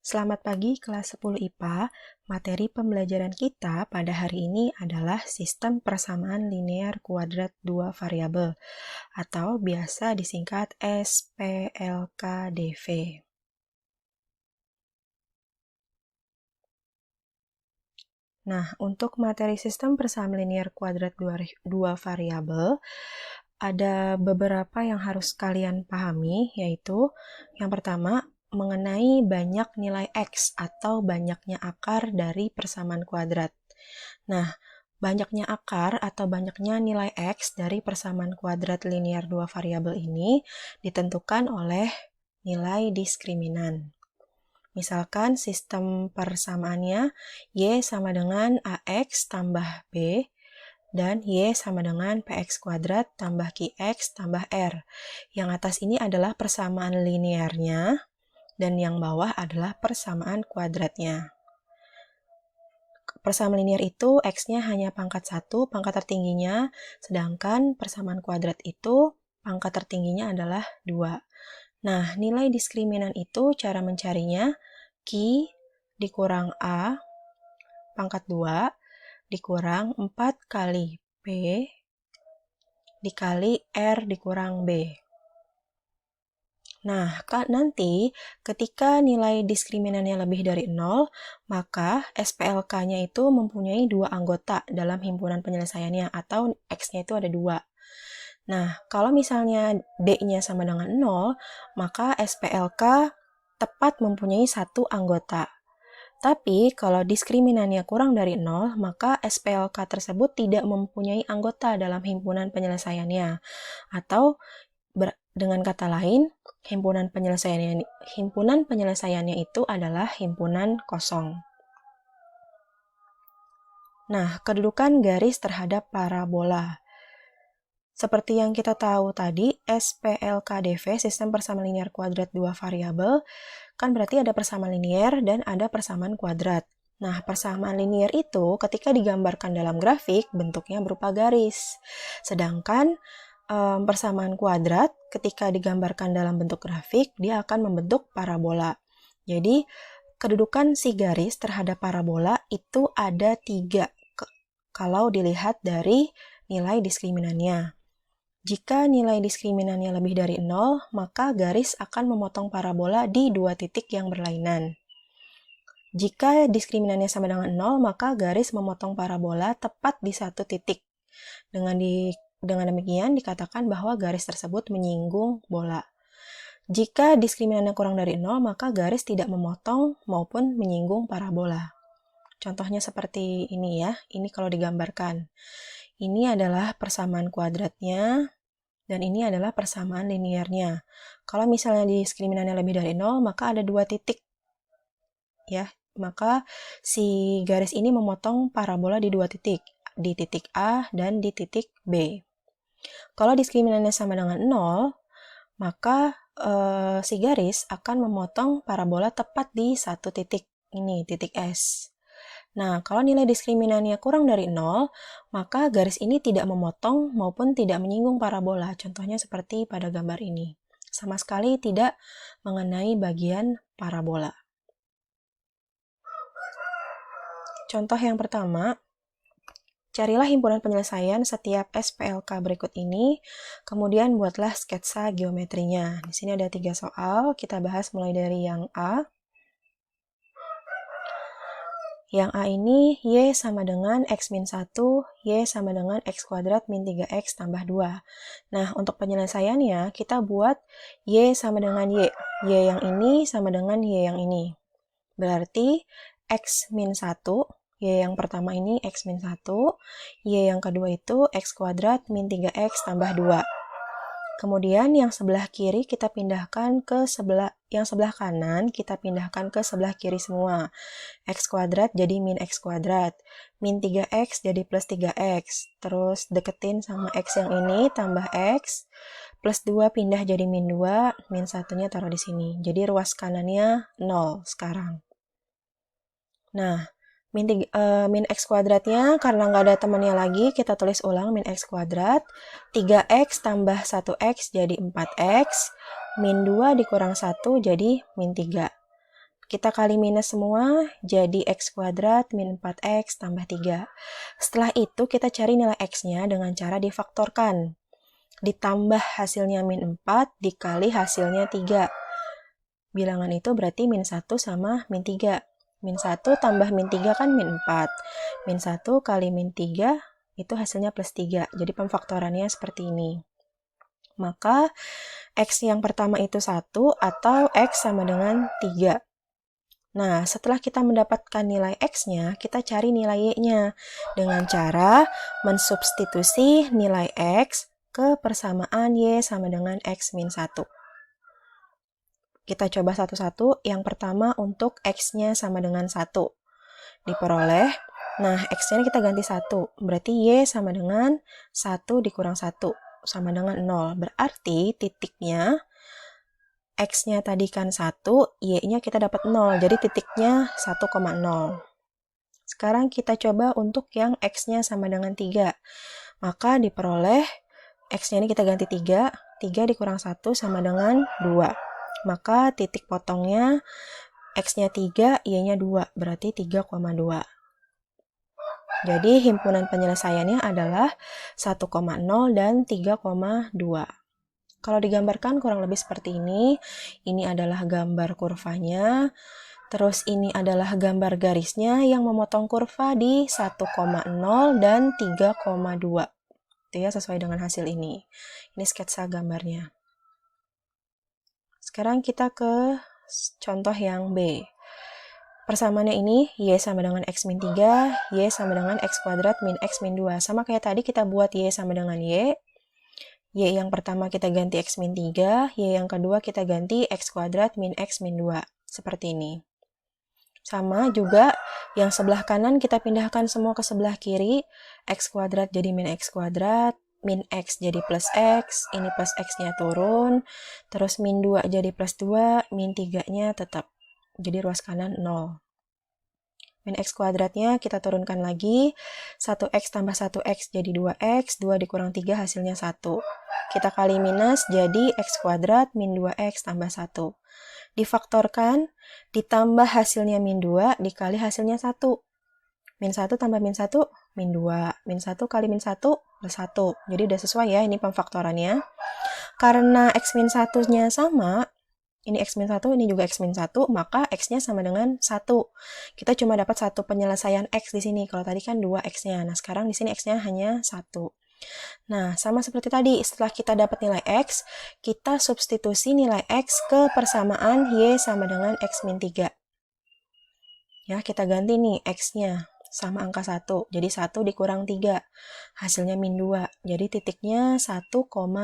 Selamat pagi kelas 10 IPA. Materi pembelajaran kita pada hari ini adalah sistem persamaan linear kuadrat dua variabel atau biasa disingkat SPLKDV. Nah, untuk materi sistem persamaan linear kuadrat dua variabel, ada beberapa yang harus kalian pahami, yaitu yang pertama, mengenai banyak nilai X atau banyaknya akar dari persamaan kuadrat. Nah, banyaknya akar atau banyaknya nilai X dari persamaan kuadrat linear dua variabel ini ditentukan oleh nilai diskriminan. Misalkan sistem persamaannya Y sama dengan AX tambah B dan Y sama dengan PX kuadrat tambah QX tambah R. Yang atas ini adalah persamaan linearnya dan yang bawah adalah persamaan kuadratnya. Persamaan linear itu X-nya hanya pangkat 1, pangkat tertingginya, sedangkan persamaan kuadrat itu pangkat tertingginya adalah 2. Nah, nilai diskriminan itu cara mencarinya Q dikurang A pangkat 2 dikurang 4 kali P dikali R dikurang B. Nah, nanti ketika nilai diskriminannya lebih dari 0, maka SPLK-nya itu mempunyai dua anggota dalam himpunan penyelesaiannya, atau X-nya itu ada 2. Nah, kalau misalnya D-nya sama dengan 0, maka SPLK tepat mempunyai satu anggota. Tapi kalau diskriminannya kurang dari 0, maka SPLK tersebut tidak mempunyai anggota dalam himpunan penyelesaiannya. Atau dengan kata lain, himpunan penyelesaiannya itu adalah himpunan kosong. Nah, kedudukan garis terhadap parabola. Seperti yang kita tahu tadi, SPLKDV, sistem persamaan linear kuadrat dua variabel, kan berarti ada persamaan linear dan ada persamaan kuadrat. Nah, persamaan linear itu ketika digambarkan dalam grafik, bentuknya berupa garis. Sedangkan persamaan kuadrat ketika digambarkan dalam bentuk grafik, dia akan membentuk parabola. Jadi, kedudukan si garis terhadap parabola itu ada 3 kalau dilihat dari nilai diskriminannya. Jika nilai diskriminannya lebih dari 0, maka garis akan memotong parabola di 2 titik yang berlainan. Jika diskriminannya sama dengan 0, maka garis memotong parabola tepat di 1 titik. Dengan demikian dikatakan bahwa garis tersebut menyinggung bola. Jika diskriminannya kurang dari 0, maka garis tidak memotong maupun menyinggung parabola. Contohnya seperti ini ya, ini kalau digambarkan. Ini adalah persamaan kuadratnya, dan ini adalah persamaan linearnya. Kalau misalnya diskriminannya lebih dari 0, maka ada 2 titik. Ya, maka si garis ini memotong parabola di 2 titik, di titik A dan di titik B. Kalau diskriminannya sama dengan 0, maka si garis akan memotong parabola tepat di 1 titik, ini titik S. Nah, kalau nilai diskriminannya kurang dari 0, maka garis ini tidak memotong maupun tidak menyinggung parabola. Contohnya seperti pada gambar ini. Sama sekali tidak mengenai bagian parabola. Contoh yang pertama, carilah himpunan penyelesaian setiap SPLK berikut ini, kemudian buatlah sketsa geometrinya. Di sini ada 3 soal, kita bahas mulai dari yang A. Yang A ini Y sama dengan X min 1, Y sama dengan X kuadrat min 3X tambah 2. Nah, untuk penyelesaiannya, kita buat Y sama dengan Y. Y yang ini sama dengan Y yang ini. Berarti X min 1, Y yang pertama ini X min 1, Y yang kedua itu X kuadrat min 3X tambah 2. Kemudian yang sebelah kiri kita pindahkan ke yang sebelah kanan kita pindahkan ke sebelah kiri semua. X kuadrat jadi min X kuadrat. Min 3X jadi plus 3X. Terus deketin sama X yang ini tambah X. Plus 2 pindah jadi min 2. Min 1-nya taruh di sini. Jadi ruas kanannya 0 sekarang. Nah, min X kuadratnya karena nggak ada temannya lagi, kita tulis ulang min X kuadrat. 3X tambah 1X jadi 4X. Min 2 dikurang 1 jadi min 3. Kita kali minus semua, jadi x kuadrat min 4x tambah 3. Setelah itu kita cari nilai x-nya dengan cara difaktorkan. Ditambah hasilnya min 4 dikali hasilnya 3. Bilangan itu berarti min 1 sama min 3. Min 1 tambah min 3 kan min 4. Min 1 kali min 3 itu hasilnya plus 3. Jadi pemfaktorannya seperti ini. Maka x yang pertama itu 1 atau x sama dengan 3. Nah, setelah kita mendapatkan nilai x-nya, kita cari nilai y-nya dengan cara mensubstitusi nilai x ke persamaan y sama dengan x min 1. Kita coba satu-satu. Yang pertama untuk x-nya sama dengan 1. Diperoleh. Nah, x-nya kita ganti 1. Berarti y sama dengan 1 dikurang 1. Sama dengan 0. Berarti titiknya x-nya tadi kan 1, y-nya kita dapat 0. Jadi titiknya 1,0. Sekarang kita coba untuk yang x-nya sama dengan 3. Maka diperoleh x-nya ini kita ganti 3. 3 dikurang 1 sama dengan 2. Maka titik potongnya x-nya 3, y-nya 2. Berarti 3,2. Jadi himpunan penyelesaiannya adalah 1,0 dan 3,2. Kalau digambarkan kurang lebih seperti ini. Ini adalah gambar kurvanya. Terus ini adalah gambar garisnya yang memotong kurva di 1,0 dan 3,2. Itu ya, sesuai dengan hasil ini. Ini sketsa gambarnya. Sekarang kita ke contoh yang B. Persamaannya ini, y sama dengan x min 3, y sama dengan x kuadrat min x min 2. Sama kayak tadi kita buat y sama dengan y. Y yang pertama kita ganti x min 3, y yang kedua kita ganti x kuadrat min x min 2. Seperti ini. Sama juga, yang sebelah kanan kita pindahkan semua ke sebelah kiri. X kuadrat jadi min x kuadrat, min x jadi plus x, ini plus x-nya turun, terus min 2 jadi plus 2, min 3-nya tetap. Jadi ruas kanan 0. Min x kuadratnya kita turunkan lagi, 1x tambah 1x jadi 2x, 2 dikurang 3 hasilnya 1. Kita kali minus jadi x kuadrat min 2x tambah 1. Difaktorkan, ditambah hasilnya min 2 dikali hasilnya 1. Min 1 tambah min 1, min 2. Min 1 kali min 1, plus 1. Jadi udah sesuai ya ini pemfaktorannya. Karena x min 1-nya sama, ini x min 1, ini juga x min 1, maka x-nya sama dengan 1. Kita cuma dapat satu penyelesaian x di sini. Kalau tadi kan 2x-nya. Nah, sekarang di sini x-nya hanya 1. Nah, sama seperti tadi. Setelah kita dapat nilai x, kita substitusi nilai x ke persamaan y sama dengan x min 3. Ya, kita ganti nih x-nya sama angka 1. Jadi 1 dikurang 3. Hasilnya min 2. Jadi titiknya 1,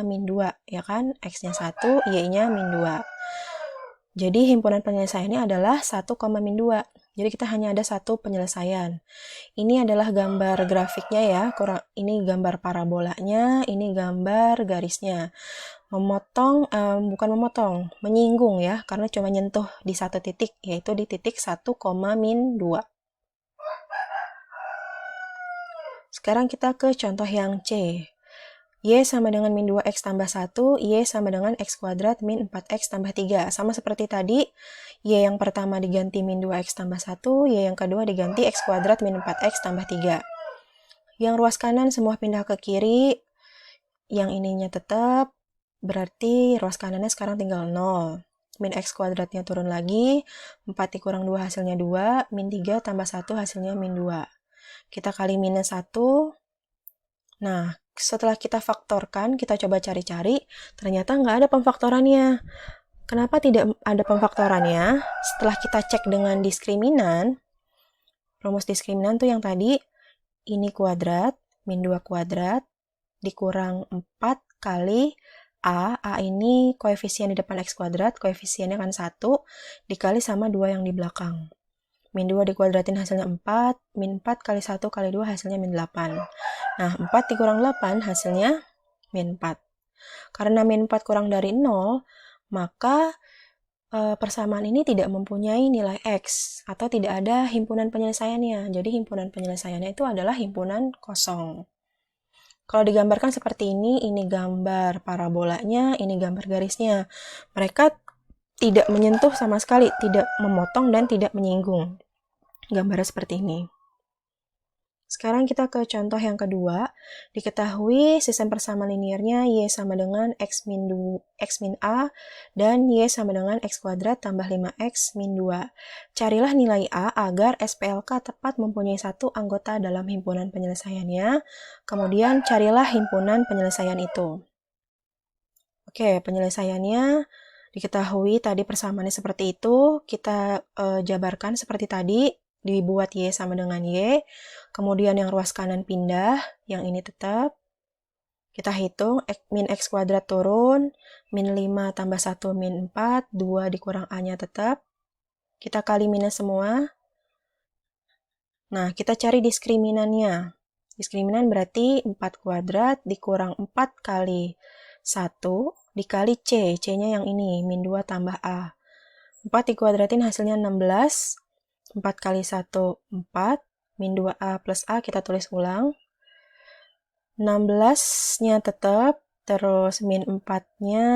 min 2. Ya kan? X-nya 1, y-nya min 2. Jadi himpunan penyelesaiannya adalah 1, min 2. Jadi kita hanya ada satu penyelesaian. Ini adalah gambar grafiknya ya. Ini gambar parabolanya, ini gambar garisnya. Menyinggung ya, karena cuma nyentuh di satu titik, yaitu di titik 1, min 2. Sekarang kita ke contoh yang C. Y sama dengan min 2x tambah 1, Y sama dengan x kuadrat min 4x tambah 3. Sama seperti tadi, Y yang pertama diganti min 2x tambah 1, Y yang kedua diganti x kuadrat min 4x tambah 3. Yang ruas kanan semua pindah ke kiri, yang ininya tetap, berarti ruas kanannya sekarang tinggal 0. Min x kuadratnya turun lagi, 4 dikurang 2 hasilnya 2, min 3 tambah 1 hasilnya min 2. Kita kali minus 1. Nah, setelah kita faktorkan, kita coba cari-cari, ternyata nggak ada pemfaktorannya. Kenapa tidak ada pemfaktorannya? Setelah kita cek dengan diskriminan, rumus diskriminan tuh yang tadi, ini kuadrat, min 2 kuadrat, dikurang 4 kali A ini koefisien di depan x kuadrat, koefisiennya kan 1, dikali sama 2 yang di belakang. Min 2 dikuadratin hasilnya 4, min 4 kali 1 kali 2 hasilnya min 8. Nah, 4 dikurang 8 hasilnya min 4. Karena min 4 kurang dari 0, maka persamaan ini tidak mempunyai nilai x, atau tidak ada himpunan penyelesaiannya. Jadi himpunan penyelesaiannya itu adalah himpunan kosong. Kalau digambarkan seperti ini gambar parabolanya, ini gambar garisnya. Mereka tidak menyentuh sama sekali, tidak memotong dan tidak menyinggung. Gambarnya seperti ini. Sekarang kita ke contoh yang kedua. Diketahui sistem persamaan linearnya Y sama dengan X min A dan Y sama dengan X kuadrat tambah 5X min 2. Carilah nilai A agar SPLK tepat mempunyai satu anggota dalam himpunan penyelesaiannya. Kemudian carilah himpunan penyelesaian itu. Oke, penyelesaiannya diketahui tadi persamaannya seperti itu. Kita jabarkan seperti tadi. Dibuat Y sama dengan Y, kemudian yang ruas kanan pindah, yang ini tetap. Kita hitung, min X kuadrat turun, min 5 tambah 1 min 4, 2 dikurang A-nya tetap. Kita kali minus semua. Nah, kita cari diskriminannya. Diskriminan berarti 4 kuadrat dikurang 4 kali 1 dikali C. C-nya yang ini, min 2 tambah A. 4 dikuadratin hasilnya 16. 4 kali 1, 4. Min 2A plus A kita tulis ulang. 16-nya tetap, terus min 4-nya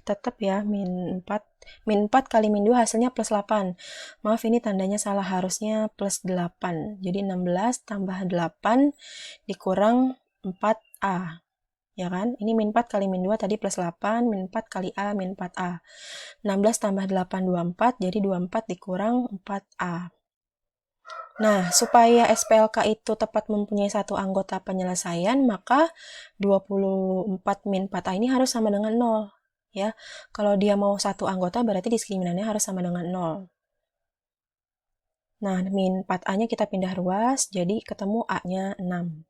tetap ya, min 4. Min 4 kali min 2 hasilnya plus 8. Maaf, ini tandanya salah, harusnya plus 8. Jadi 16 tambah 8 dikurang 4A. Ya kan? Ini min 4 kali min 2 tadi plus 8, min 4 kali A, min 4A. 16 tambah 8, 24, jadi 24 dikurang 4A. Nah, supaya SPLK itu tepat mempunyai satu anggota penyelesaian, maka 24 min 4A ini harus sama dengan 0. Ya, kalau dia mau satu anggota, berarti diskriminannya harus sama dengan 0. Nah, min 4A-nya kita pindah ruas, jadi ketemu A-nya 6.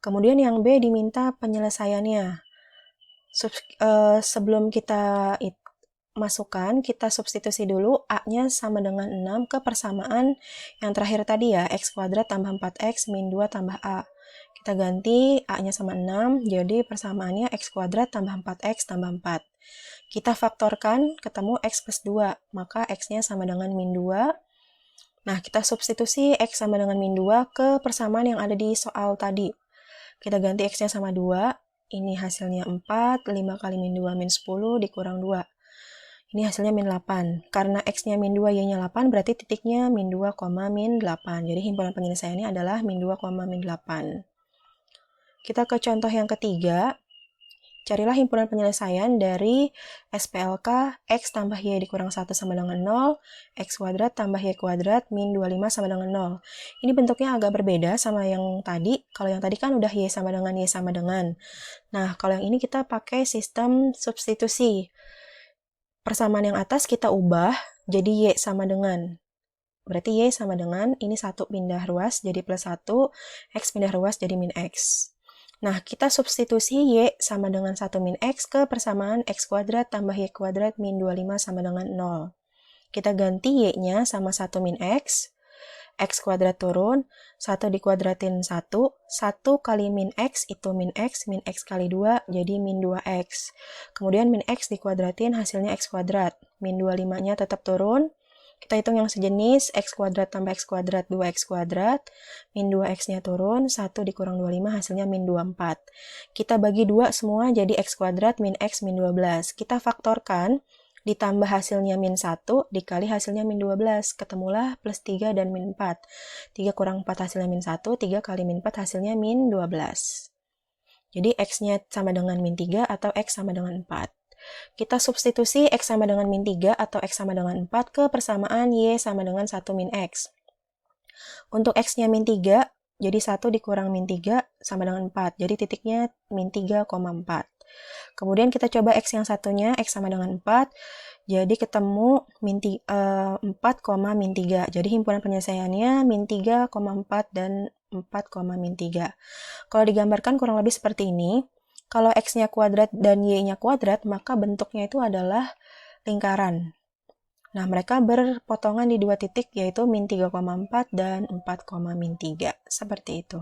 Kemudian yang B diminta penyelesaiannya. Sebelum kita masukkan, kita substitusi dulu A-nya sama dengan 6 ke persamaan yang terakhir tadi ya, X kuadrat tambah 4X min 2 tambah A. Kita ganti A-nya sama 6, jadi persamaannya X kuadrat tambah 4X tambah 4. Kita faktorkan, ketemu X plus 2, maka X-nya sama dengan min 2. Nah, kita substitusi X sama dengan min 2 ke persamaan yang ada di soal tadi. Kita ganti X-nya sama 2, ini hasilnya 4, 5 kali min 2 min 10 dikurang 2. Ini hasilnya min 8. Karena X-nya min 2, Y-nya 8, berarti titiknya min 2, min 8. Jadi himpunan penyelesaiannya adalah min 2, min 8. Kita ke contoh yang ketiga. Carilah himpunan penyelesaian dari SPLK X tambah Y dikurang 1 sama dengan 0, X kuadrat tambah Y kuadrat min 25 sama dengan 0. Ini bentuknya agak berbeda sama yang tadi. Kalau yang tadi kan udah Y sama dengan Y sama dengan. Nah, kalau yang ini kita pakai sistem substitusi. Persamaan yang atas kita ubah jadi Y sama dengan. Berarti Y sama dengan, ini 1 pindah ruas jadi plus 1, X pindah ruas jadi min X. Nah, kita substitusi Y sama dengan 1 min X ke persamaan X kuadrat tambah Y kuadrat min 25 sama dengan 0. Kita ganti Y-nya sama 1 min X. X kuadrat turun, 1 dikuadratin 1, 1 kali min X itu min X kali 2 jadi min 2X. Kemudian min X dikuadratin hasilnya X kuadrat, min 25-nya tetap turun. Kita hitung yang sejenis, X kuadrat tambah X kuadrat 2X kuadrat, min 2X-nya turun, 1 dikurang 25 hasilnya min 24. Kita bagi 2 semua jadi X kuadrat min X min 12. Kita faktorkan, ditambah hasilnya min 1, dikali hasilnya min 12. Ketemulah plus 3 dan min 4. 3 kurang 4 hasilnya min 1, 3 kali min 4 hasilnya min 12. Jadi X-nya sama dengan min 3 atau X sama dengan 4. Kita substitusi X sama dengan min 3 atau X sama dengan 4 ke persamaan Y sama dengan 1 min X. Untuk X-nya min 3, jadi 1 dikurang min 3 sama dengan 4. Jadi titiknya min 3,4. Kemudian kita coba X yang satunya, X sama dengan 4, jadi ketemu 4, min 3. Jadi himpunan penyelesaiannya min 3,4 dan 4, min 3. Kalau digambarkan kurang lebih seperti ini. Kalau X-nya kuadrat dan Y-nya kuadrat, maka bentuknya itu adalah lingkaran. Nah, mereka berpotongan di dua titik, yaitu min 3,4 dan 4, min 3. Seperti itu.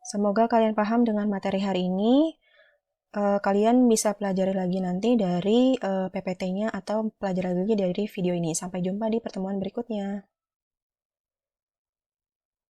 Semoga kalian paham dengan materi hari ini. Kalian bisa pelajari lagi nanti dari PPT-nya atau pelajari lagi dari video ini. Sampai jumpa di pertemuan berikutnya.